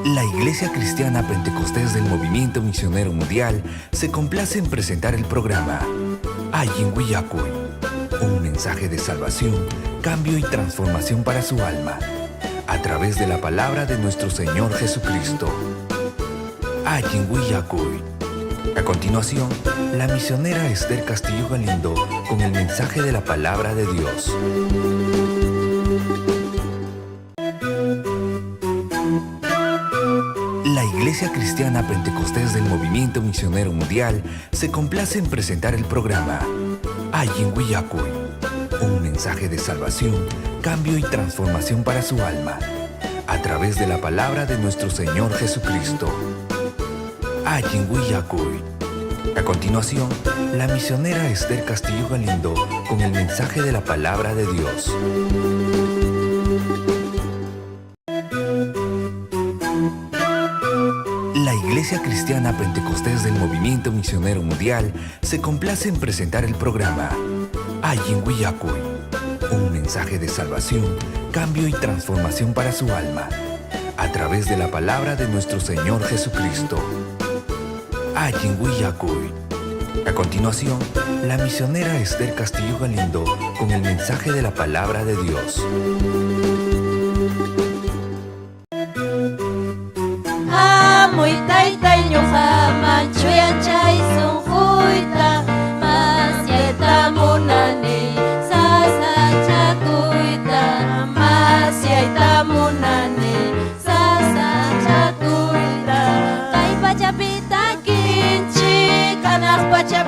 La Iglesia Cristiana Pentecostés del Movimiento Misionero Mundial se complace en presentar el programa Ayin Willacuy, un mensaje de salvación, cambio y transformación para su alma, a través de la palabra de nuestro Señor Jesucristo. Ayin Willacuy. A continuación, la misionera Esther Castillo Galindo con el mensaje de la palabra de Dios. La Iglesia Cristiana Pentecostés del Movimiento Misionero Mundial se complace en presentar el programa Ayin Willacuy, un mensaje de salvación, cambio y transformación para su alma, a través de la palabra de nuestro Señor Jesucristo. Ayin Willacuy. A continuación, la misionera Esther Castillo Galindo con el mensaje de la palabra de Dios. La Iglesia Cristiana Pentecostés del Movimiento Misionero Mundial se complace en presentar el programa Ayin Willacuy, un mensaje de salvación, cambio y transformación para su alma, a través de la palabra de nuestro Señor Jesucristo. Ayin Willacuy. A continuación, la misionera Esther Castillo Galindo con el mensaje de la palabra de Dios.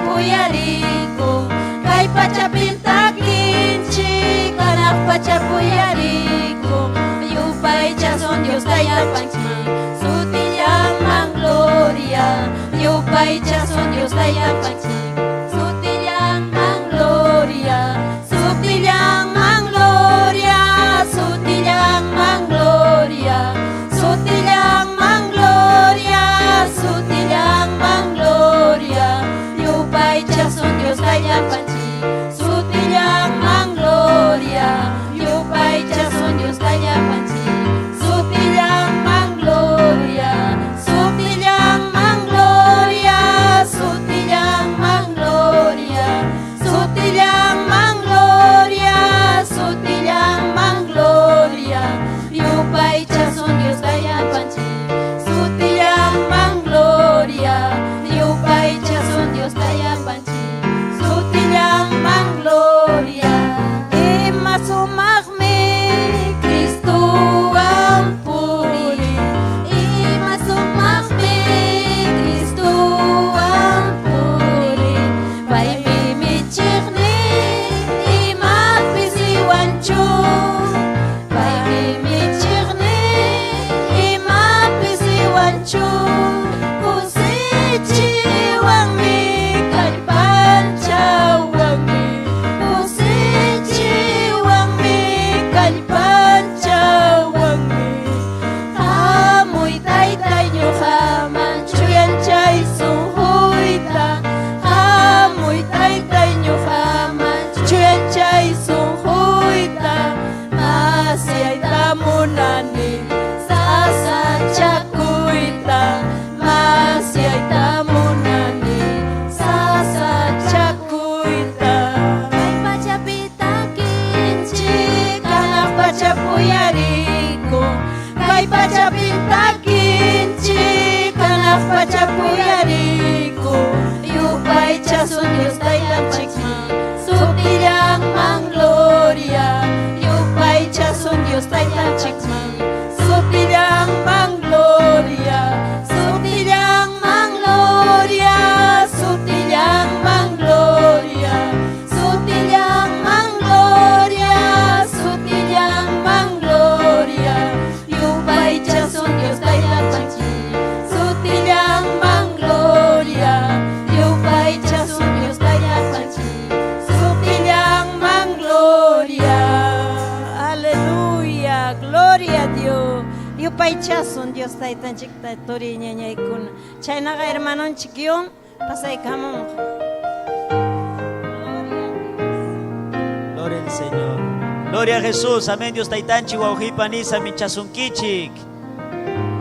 Puyariku, kay pachapintakinchi, kanak pachapuyariku, yupay chason Dios tayapanchi, sutiyang mang gloria, yupay chason Dios tayapanchi, sutiyang mang gloria, sutiyang mang gloria, sutiyang mang gloria, sutiyang mang gloria, sutiyang mang gloria. Yupay chason Dios tayapanchi, sutiyang mang gloria. Yupay chason Dios tayapanchi, sutiyang mang gloria. Sutiyang mang gloria, sutiyang mang gloria. Sutiyang mang gloria, sutiyang mang gloria. Yupay chason Dios tayapanchi, sutiyang mang gloria. Yupay chason Dios tayapanchi, sutiyang mang gloria. Imasumagmi Kristo ang puri, imasumagmi Kristo ang puri. Pay mimichikni imapisiwancho, pay mimichikni imapisiwancho. Puyariku, kay pachapintakinchi, kanak pachapuyariku, yupay chason Dios tayapanchi, sutiyang mang gloria, yupay chason Dios tayapanchi, sutiyang mang gloria, sutiyang mang gloria, sutiyang mang gloria, sutiyang mang gloria, sutiyang mang gloria. Yupay chason Dios tayapanchi, sutiyang mang gloria. Yupay chason Dios tayapanchi, sutiyang mang gloria. Aleluya, gloria a Dios. Yupay chason Dios tayapanchi, toriña ñaykuna. Chaynaqa hermanonchik yon pasaykamunqa. Gloria al Señor. Gloria a Jesús. Amén. Dios taitanchi wauhipanisa michasunkichik.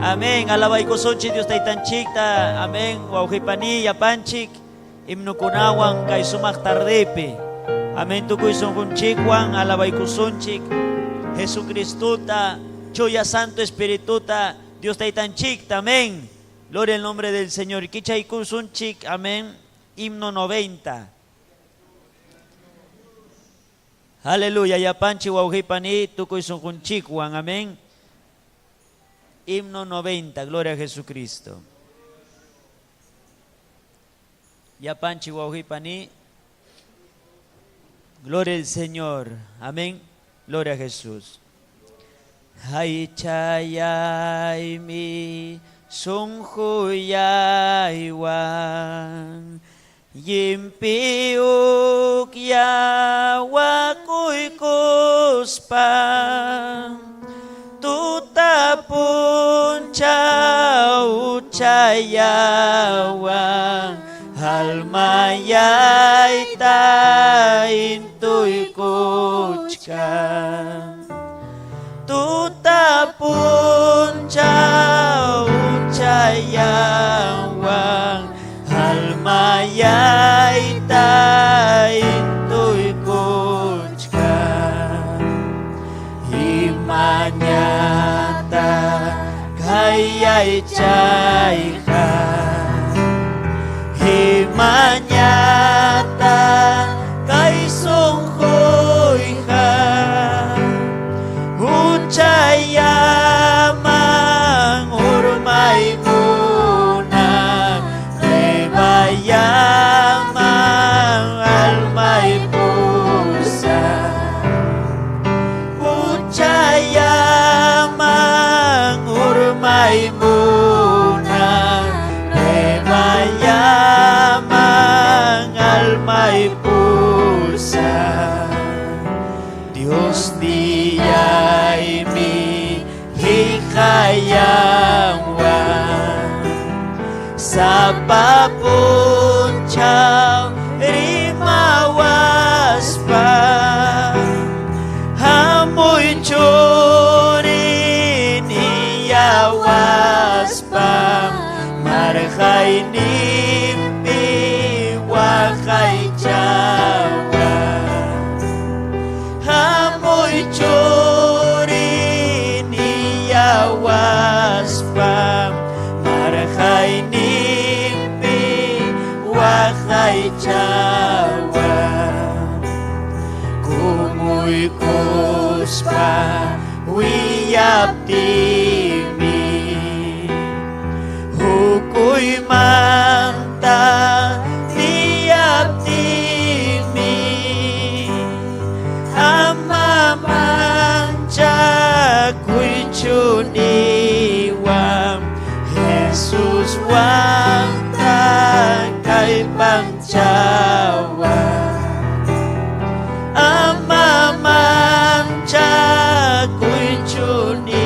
Amén. Alabaikusunchik Dios taitanchikta. Amén. Wauhipani yapanchik. Imnukunawan kay sumak tardepe. Amén. Tukuy sunkunchikwan alabaikusunchik. Jesucristuta. Chuya Santo Espirituta. Dios taitanchikta. Amén. Gloria al nombre del Señor. Kichaykusunchik. Amén. Himno 90. Aleluya. Yapanchi wauhipani tukuy sunkunchikwan. Amén. Himno 90. Gloria a Jesucristo. Yapanchi wauhipani. Gloria al Señor. Amén. Gloria a Jesús. Hay chayay mi sunghuyay wan. Yimpiuk yawakuy kuspan. Tutapun chau chayawang. Halmayay taintuy kuchkan. Tutapun chau chayawang. Halmayay taintuy kuchkan. Himanyata kayay chaykan. Himanyata kay sunghoyhan. Uchayamang urmay muna. Lebayamang almay pusa. Uchayamang urmay muna. Lebayamang almay pusa. Dios diyay mi hikayawan. Sa papunchaw rimawas pa. Hamoy churin iyawas pa. Markay nimpi wakay chawa. Hamoy churin iyawas pa. Markay nimpi wakay chawa. Kumuy kuspa wiyap timi. Hukuy manta tiyap timi. Ama mancha kuy chuniwam. Jesus wanta kay pangchawa. Ama mancha kuy chuniwam.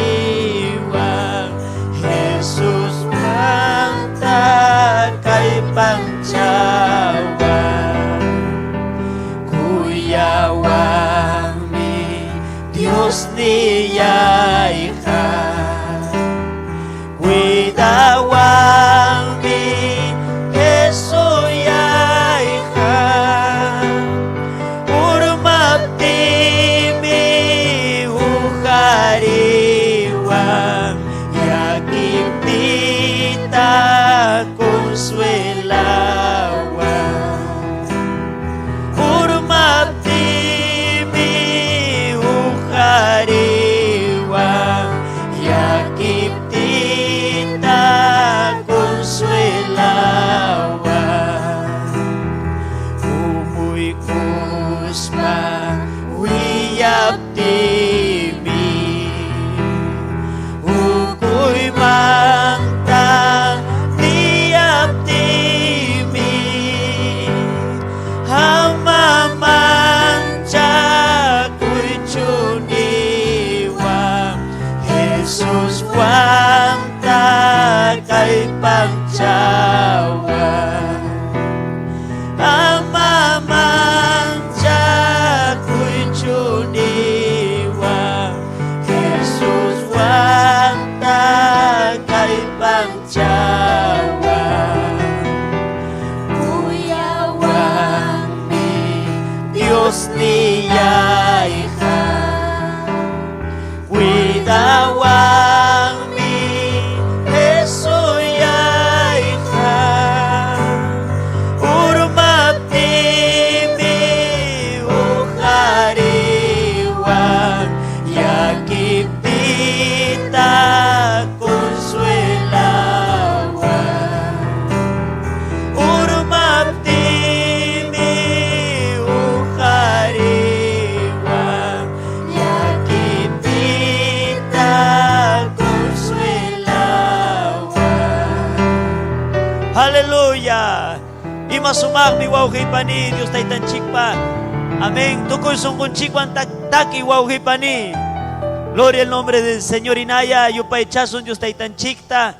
Jesus wanta kay pangchawa. Kuyawang mi Dios niyay ka. Widawang mi Jesuyay ka. Urmapti mi uhariwang. Yakipita consuelawan. Urmapti mi uhariwang. Haleluya. Imasumak mi wauhi pani Dios taitan chikpa. Amén. Tukoy sungkun chikwan taki wauhi pani. Gloria al nombre del Señor. Inaya yupay chasun Dios taitan chikta.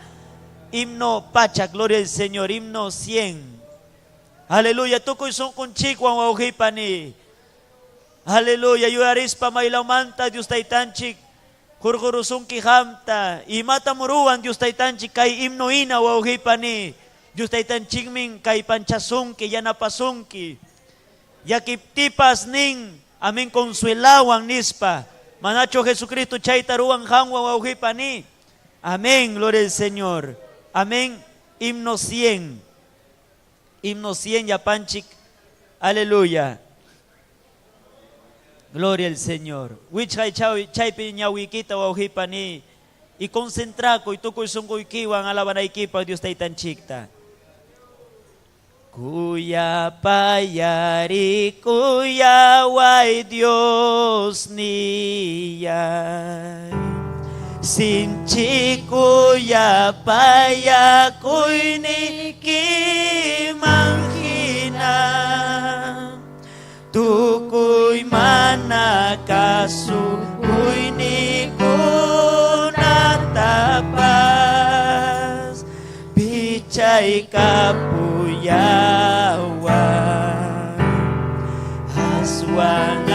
Himno pacha, gloria al Señor. Himno 100. Haleluya. Tukoy sungkun chikwan wauhi pani. Haleluya. Yuaris pa mailaw manta Dios taitan chik. Kurkurusung kihamta. Imata muruan Dios taitan chik kay himno ina wauhi pani. Dios taitan chikming kay panchasungki yanapasungki. Yakiptipas ning aming konsuelawang nispa. Manacho Jesucristo chay taruang hangwa wauhi pani. Amén, gloria al Señor. Amén. Himno 100. Himno 100 yapanchik. Aleluya. Gloria al Señor. Wichay chay piñawikita wauhi pani. Y concentra ko itukoy sungkoy kiwang alabanay kipa Dios taitan chikta. Kuya payari kuya way Dios niyay. Sinchi kuya paya kuy ni kimanghina. Tukoy manakasu kuy ni kunatapas. Bichay kapuyawan. Aswang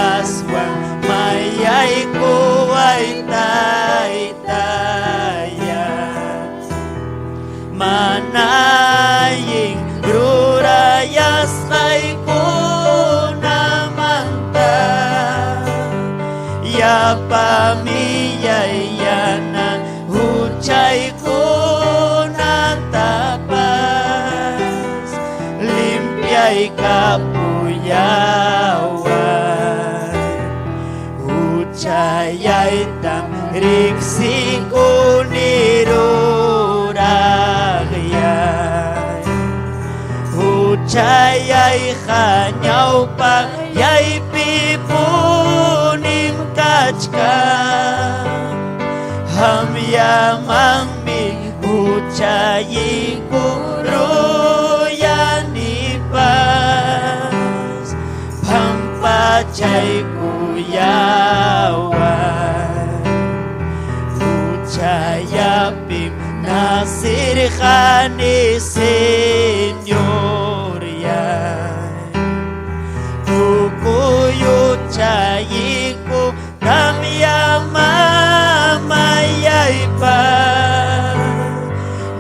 mayay kuway taytaya. Manaying rurayas kay kunamanta. Ya pamiyayana huchay kunatapas. Limpiay kapuyawan. Hucayay tang riksi kuniruragyan. Hucayay kanyaw pa yay pipunim kachka. Hamyamang mi hucayi kuruyanipas. Pampachay kuyawan. Hucayapim nasirhani Señor yan. Tukuyo chayiku tamyamamayay pa.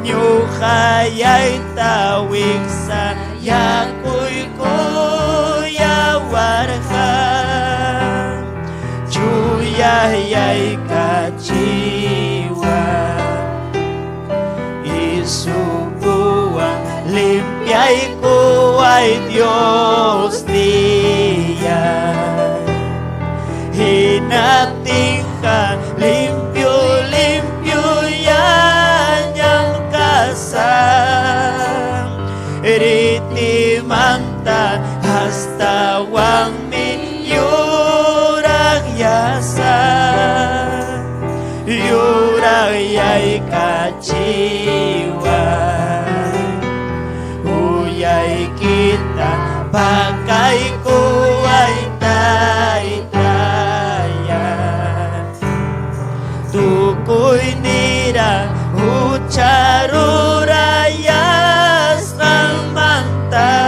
Nyukayay tawik sa yakuy kuyawarhan. Chuyayay kachiwa. Isubuan limpiay kuway Dios niyay. Hinating ka limpyo yan yang kasam. Riti manta hasta wang miyurag yasa. Yurayay kachiwa. Uyay kita pakay kuway taytaya. Tukoy nira hucharurayas ng manta.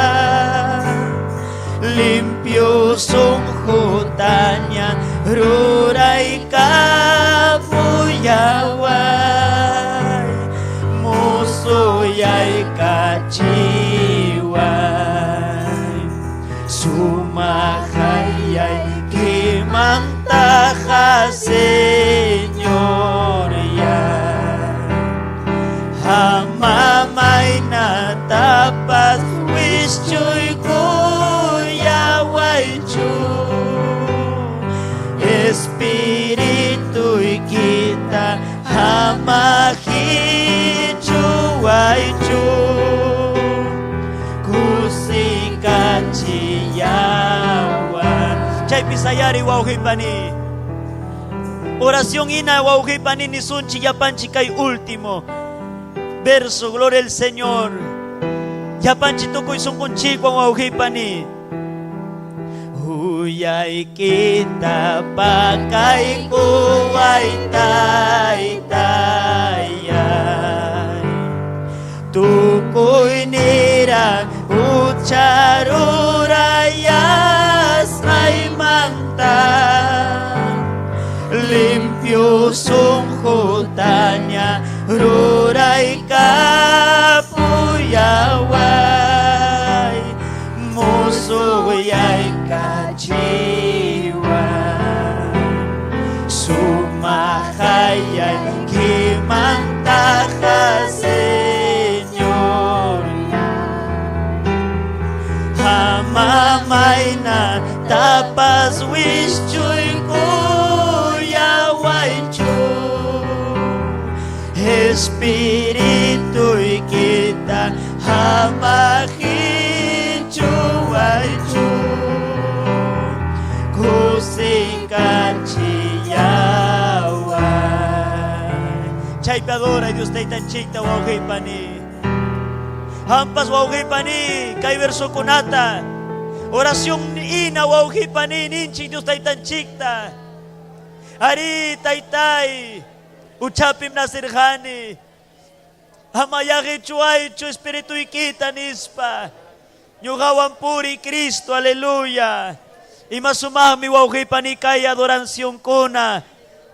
Limpyo sungkutanya ruray kapuyaway. Musuyay kachiway. Sumakayay kimangtaha Señor yan. Hamamay na tapas wisyo'y kuyaway chu. Espiritu'y kita hamahichuay chu. Kusikachiyawan. Chay pisayari wauhi pani. Oración ina wauhi pani ni sunchi yapanchi kay último verso. Gloria al Señor. Yapanchi tukoy sungkunchikwan wawqipani. Huyay kita pakay kuway taytayay. Tukoy nirang ucharurayas ay manta. Limpyo sungkutanya ruray kapuyaway. Musuyay kajiwa. Sumakayay kimanta ka Senyor. Hamamay na tapas wish chuy kuyaway chu. Espiritu'y kita hamahin chuay chu. Kusikan chiyaway. Chay padora Dios taytanchikta wawqipani. Hampas wawqipani kay verso kunata. Oración ina wawqipani ninchik Dios taytanchikta. Ari taytay uchapim nasirjani. Hamayagi chuay chu espiritu ikita nispa. Nyugawan puri Cristo, aleluya. Y masumami wawqipani kay adoración kuna.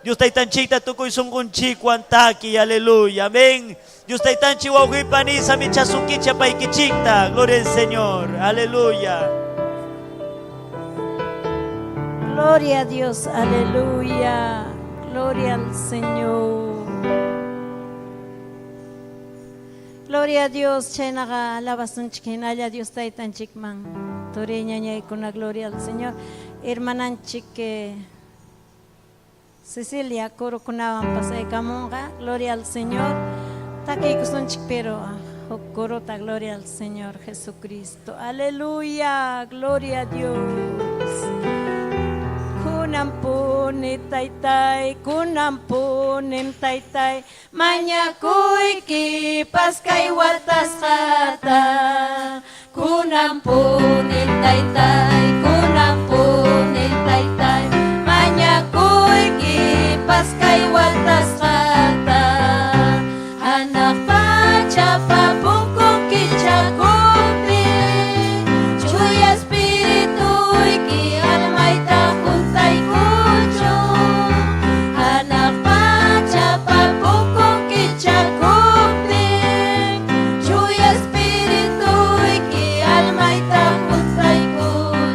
Dios taytanchikta tukoy sungkunchikwan taki, aleluya. Amén. Dios taytanchik wawqipani sa michasunkicha paykichikta. Gloria al Señor, aleluya. Gloria a Dios, aleluya. Gloria al Señor. Gloria a Dios, chenaga alabasun chiquinaya Dios taytanchikman. Toreña ñay con la gloria al Señor. Hermananchik Cecilia, coro kunawan pasay kamonga. Gloria al Señor. Taki kusunchik pero corota, gloria al Señor Jesucristo. Aleluya, gloria a Dios. Kunampuni taytay, kunampunim taytay, manyakuy kipas kay watas kata. Kunampunim taytay, kunampunim taytay, manyakuy kipas kay watas kata. Anak pacha pabungkong kichakuti, chuya espiritu iki almay takuntay kucho. Anak pacha pabungkong kichakuti, chuya espiritu iki almay takuntay kucho.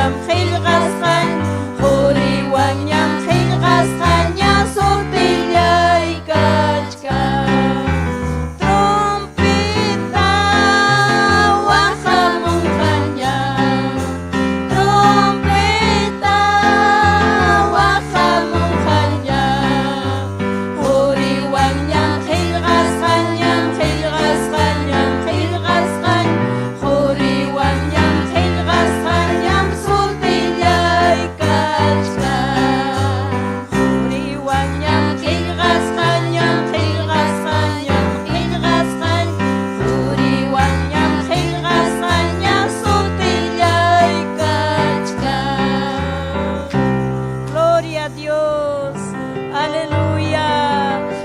yam khilgaskan huriwan yam khilgaskan ya sotilay kachka trompeta wahamong kanya trompeta wahamong kanya huriwan yam khilgaskan yam khilgaskan yam khilgaskan huriwan yam khilgaskan yam sotilay kachka huriwan yam khilgaskan yam khilgaskan yam khilgaskan huriwan yam khilgaskan yam sotilay kachka. Gloria a Dios, aleluya.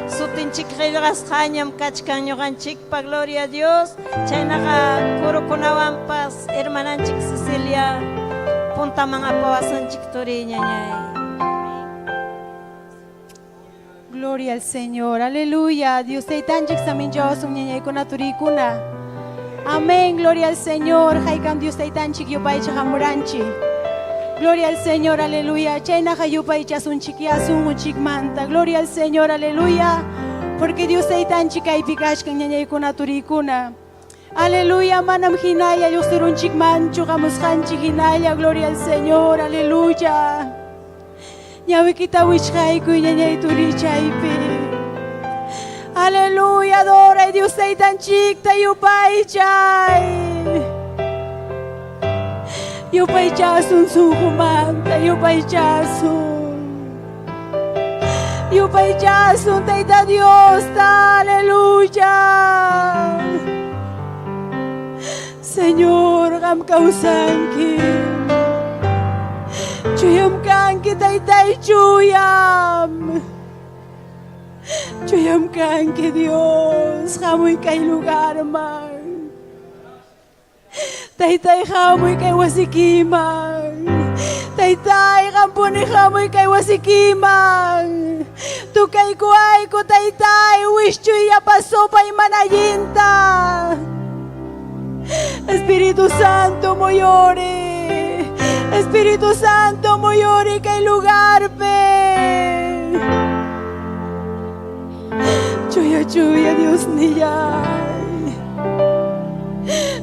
Sutinchik khilgaskan yam kachkan yoganchik pa gloria a Dios. Chaynaka kurukunawan pas hermananchik Cecilia punta mga pawasanchik turiña ñay. Gloria al Señor, aleluya. Dios te tanjik samin Dios ñañay kuna turikuna. Amén, gloria al Señor. Haikam Dios te tanjik yupay chahamuranchi. Gloria al Señor, aleluya. Chayna hayupay chasunchik yasun unchik manta. Gloria al Señor, aleluya. Porque Dios te tanjik ay pikashkan ñañay kuna turikuna. Aleluya, manam hinaya, Dios te runchik manchu, kamushanchik hinaya. Gloria al Señor, aleluya. Ñawi kita wishkay kuy ñañay turichaypi. Aleluya, adora a Dios te tanchik ta yupay chay. Yupay chasun suhumanta, yupay chasun. Yupay chasun taita Dios ta, aleluya. Señor, gam kausanki. Chuyam kanki taytay chuyam. Chuyam kanki Dios, hamoy kay lugar man. Taytay hamoy kay wasikiman. Taytay kampuni hamoy kay wasikiman. Tukay kuay ko taytay, wish chuya paso pa'y manayinta. Espíritu Santo moyori, Espíritu Santo moyori kay lugar pe. Chuya chuya Dios niyay,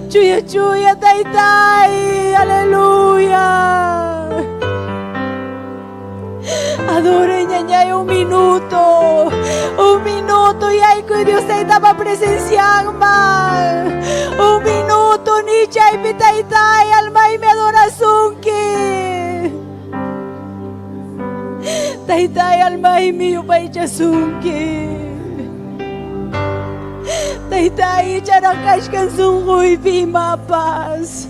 chuya chuya taytay, aleluya. Adore ñañay un minuto y ay que Dios te estaba presenciando mal. Un minuto ni chay pitaytay alma y me adoración que taytay alma y mi upaychasunki. Taytay charakashkan sunguy pimapas.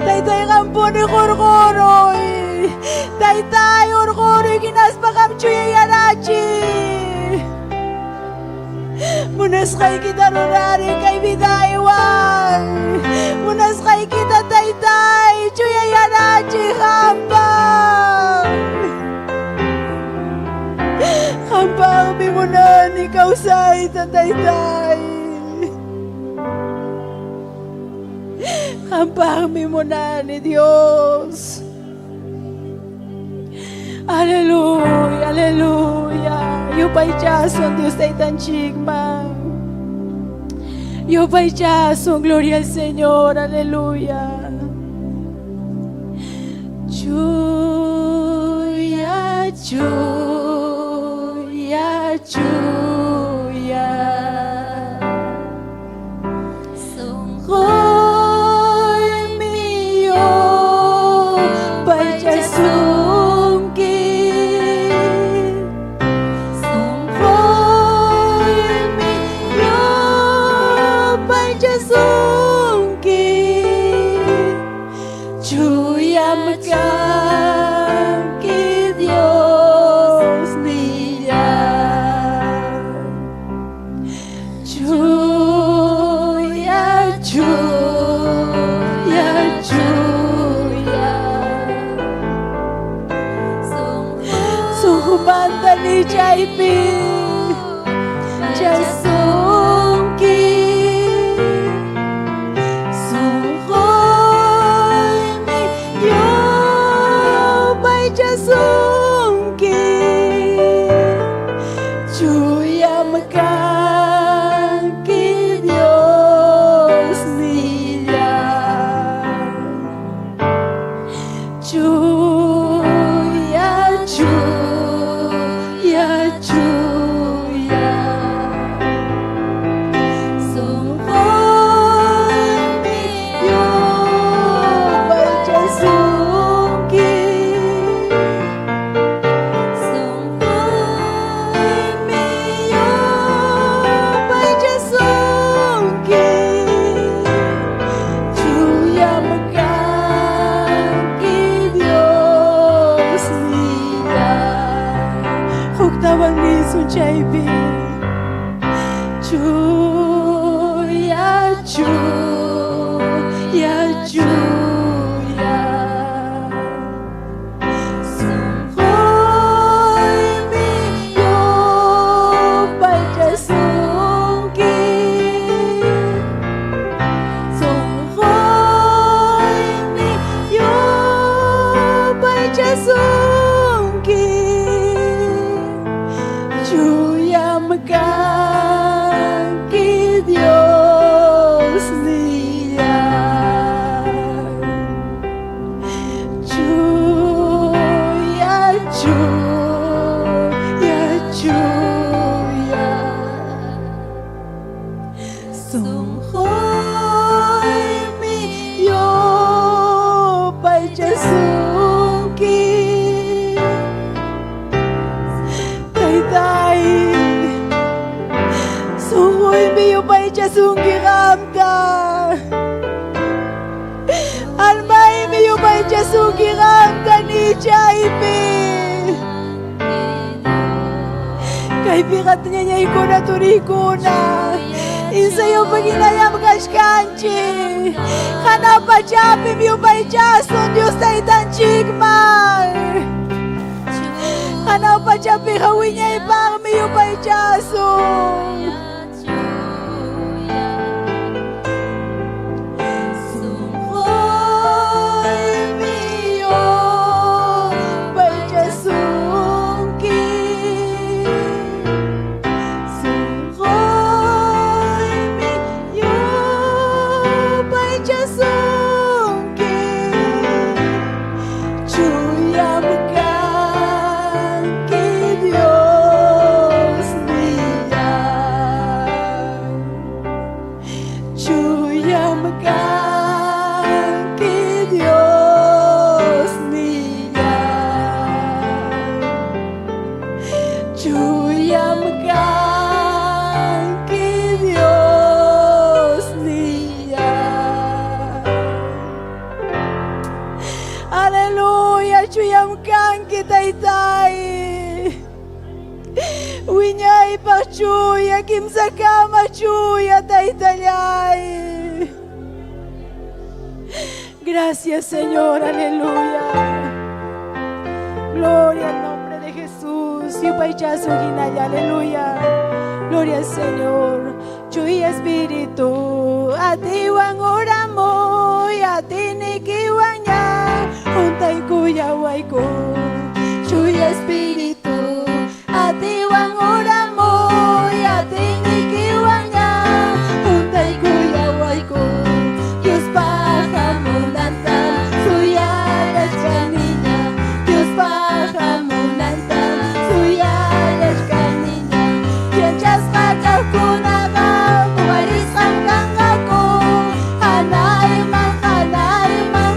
Taytay kampuni gorgoroy. Taytay orgoroy kinaspakam chuyayarachi. Munas kay kita rurari kay bidaywan. Munas kay kita taytay chuyayarachi hampang. Hampang bimunan ikaw say taytay. Hampang bimunan ni Dios. Aleluya, aleluya. Yupay chason Dios tay tan chigma. Yupay chason, gloria al Señor, aleluya. Chuya, chuya, chuya. Sungkoy miyo, pay chason. Jaipi Jasungki Suhoy mi Juya Sunghoy miyo Pagkasungi Sunghoy miyo Pagkasungi Juya magkaki Diyos niya Juya, Juya, Juya Sunghoy miyo Pagkasungi Tay Sunghoy miyo Pagkasungi ramda Almay miyo Pagkasungi ramda ni Jaibi Kay pirat niya ko na turiko na Isayo paginayam kashkanchi Kana pa chapi miyo Pagkasun Diyos na itanchigmar Kana pa chapi kawin niya ipang miyo Pagkasun Sunghoy miyo Pagkasungi Sunghoy miyo Pagkasungi Juya magkaki Diyos niya Juya magkaki Diyos niya Juya magkaki Diyos niya Hallelujah Juya magkaki taytay Winyay pa Juya kimsakama Juya taytalay Gracias, Señor, aleluya. Gloria al nombre de Jesús. Y payaso ginaya, aleluya. Gloria al Señor. Chuy Espíritu, a ti wan oramo, a ti ni kiwanya, untay kuya waiko. Chuy Espíritu, a ti wan oramo, a ti ni kiwanya, untay kuya waiko. Dios pahamunanta, suya kanina. Dios pahamunanta, suya kanina. Diyan jas makakunaga, buwaris hanggang ako. Hanay man,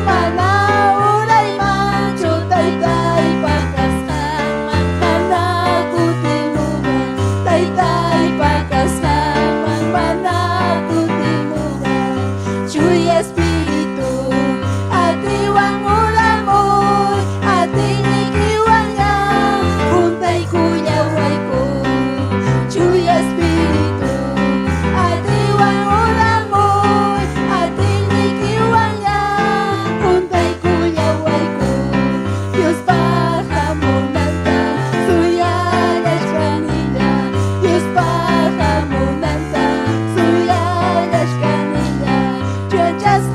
manaulay man, chutay-tay pagkasaman, manakutinugan. Tay-tay pagkasaman, manakutinugan. Chuy Espíritu, atiwang uramoy, ating ikiwanya, untay kuya waiko. Chuy Espíritu, atiwang uramoy, ating ikiwanya, untay kuya waiko. Dios pahamunanta, suya kanina. Dios pahamunanta, suya kanina. Just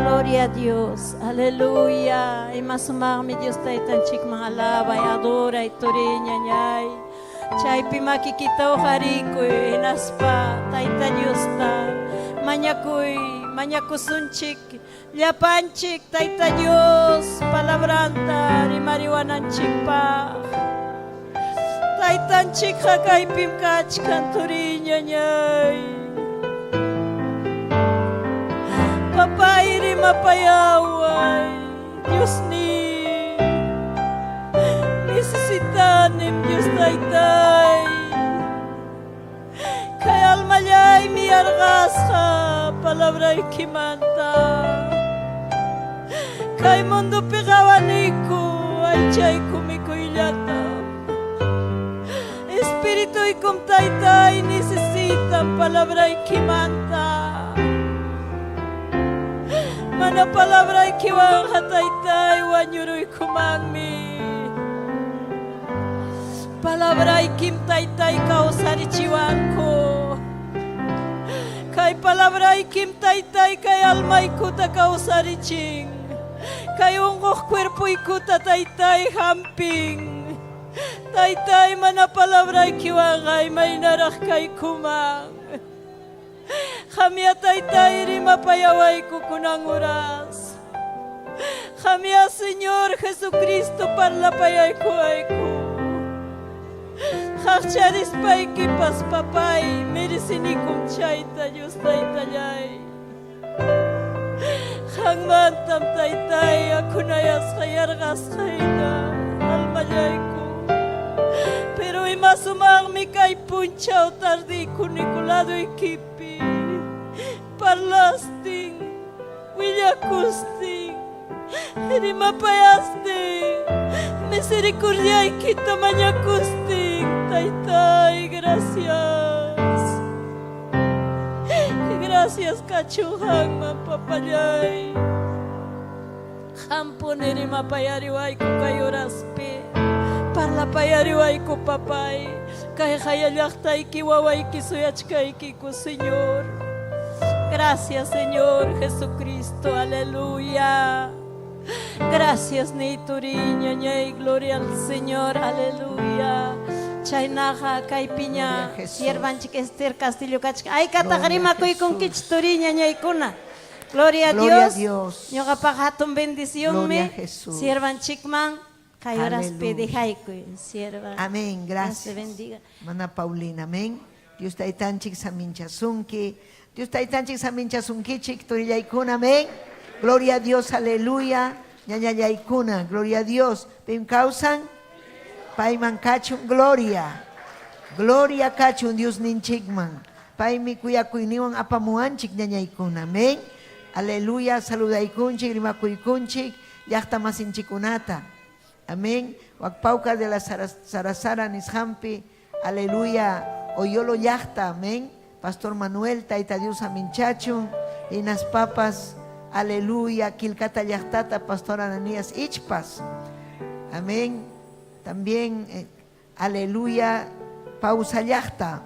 Gloria a Dios, aleluya. Y más mi Dios taitan chik mga alaba, adora, toriña, ñay. Chay pimakikita o hariko, inaspa, taita Dios ta. Mañakusunchik, llapanchik, taita Dios, palabranta, rimariwananchik pa. Taitanchik hakay pimkach, cantoriña, ñay. Papay rimapayaway, Dios ni. Necesitanem, Dios taytay. Kay almayay mi argasja, palabra ikimanta. Kay mundo pegawaniku, ay chay kumikuylata. Espíritu ikum taytay necesitan palabra ikimanta. Mana palabra ikiwan hataytay wanyuru ikumangmi. Palabra ikim taytay kausarichiwanko. Kay palabra ikim taytay kay alma ikuta kausariching. Kay ungok cuerpo ikuta taytay hamping. Taytay mana palabra ikiwangay may narak kay kumang. Khamia taytay rimapayaway ko kunang oras. Khamia Señor Jesucristo parlapayay ko ay ko. Hakcharis pay kipas papay, meresinikum chayta Diyos taytayay. Hangmantam taytay, ako nayas kayargas kayna, almayay ko. Pero imasumang mi kay punchaw tardi ko nikulado ikipi. Parlasting, willakusting, rimapayasting, misericordia ikita mañakusting. Taytay, gracias. Gracias, kachuhang mapapayay. Hampuneri mapayariway ko kayo raspe. Parlapayariway ko papay. Kaya kayallaktay kiwaway kisuyachkay ko, Señor. Gracias, Señor Jesucristo. Aleluya. Gracias, Neituriña, y gloria al Señor. Aleluya. Chaynaja, Caipiña, Siervanchik Esther Castillo Cach. Ay, Catajarima, con Kichtoriña, ñaykuna. Gloria a Dios. Yoga pajatum bendición me. Siervanchikman, Cayoras pedejaiku. Sierva. Amén, gracias. Dios te bendiga. Mana Paulina, amén. Dios taitanchik saminchasunki. Dios taitanchik saminchasunki, chik torillaykuna, amén. Gloria a Dios, aleluya. Ñañayaykuna, gloria a Dios. Pim causan. Paiman kachun gloria. Gloria kachun Dios ninchikman. Paimi kuyakuiniwan apamuanchik ñañaykuna. Amén. Aleluya. Saludaykunchik, rimakuykunchik. Llaqta masinchikunata. Amén. Wakpauka de la Sarasara nishampi. Aleluya. Oyolo llaqta. Amén. Pastor Manuel, taita Dios aminchachun. Inas papas. Aleluya. Kilkata llaqtata. Pastor Ananías Ichpas. Amén. También, aleluya, pausa llaqta.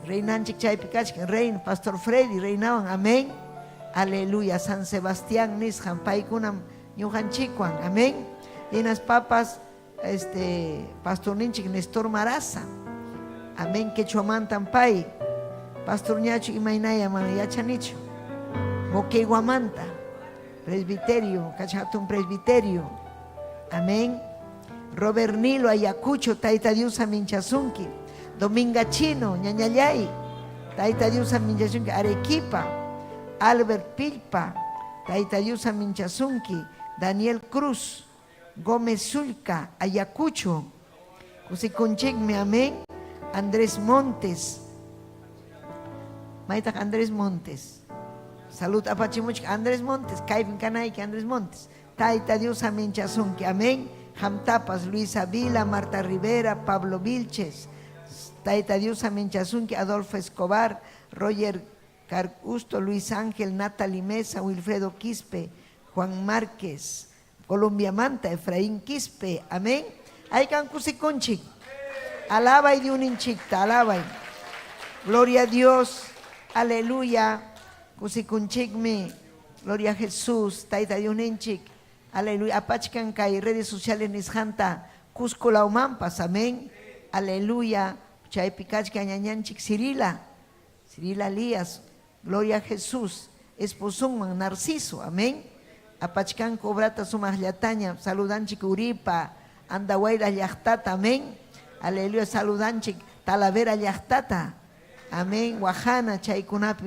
Reinanchik chaypikachkin, rein, Pastor Freddy, reinawan, amén. Aleluya, San Sebastián nishan, paikunam ñujanchikwan, amén. Linas papas, Pastor Ninchik, Nestor Maraza, amén, quechuamantan pay. Pastor Ñachu imaynaya man yachanichu. Moqueguamanta, presbiterio, cachatun presbiterio, amén. Robert Nilo, Ayacucho, Taita Dios Aminchasunki, Dominga Chino, Ñañayay, Taita Dios Aminchasunki, Arequipa, Albert Pilpa, Taita Dios Aminchasunki, Daniel Cruz, Gómez Zulca, Ayacucho, Kusikunchikme, amén, Andrés Montes, Maitak Andrés Montes, salud apachimuchik, Andrés Montes, Kaivin Kanaiki, Andrés Montes, Taita Dios Aminchasunki, amén. Jamtapas, Luisa Vila, Marta Rivera, Pablo Vilches, Taita Dios Aminchasunki, Adolfo Escobar, Roger Cargusto, Luis Ángel, Natalie Mesa, Wilfredo Quispe, Juan Márquez, Colombia Manta, Efraín Quispe, amén. Aykan kusikunchik, alaba y de un hinchicta, alaba. Gloria a Dios, aleluya, kusikunchikme, Gloria a Jesús. Taita Dios nenchik. Aleluya. Apachkan kay redes sociales nisjanta. Cusco Laumampas. Amén. Aleluya. Chay pikachka ñañanchik Cirila. Cirila Lías. Gloria a Jesús. Esposunman Narciso. Amén. Apachkan cobrata sumahlataña. Saludanchik Uripa. Andahuayra llachtata. Amén. Aleluya. Saludanchik Talavera llachtata. Amén. Guajana chaykunapi.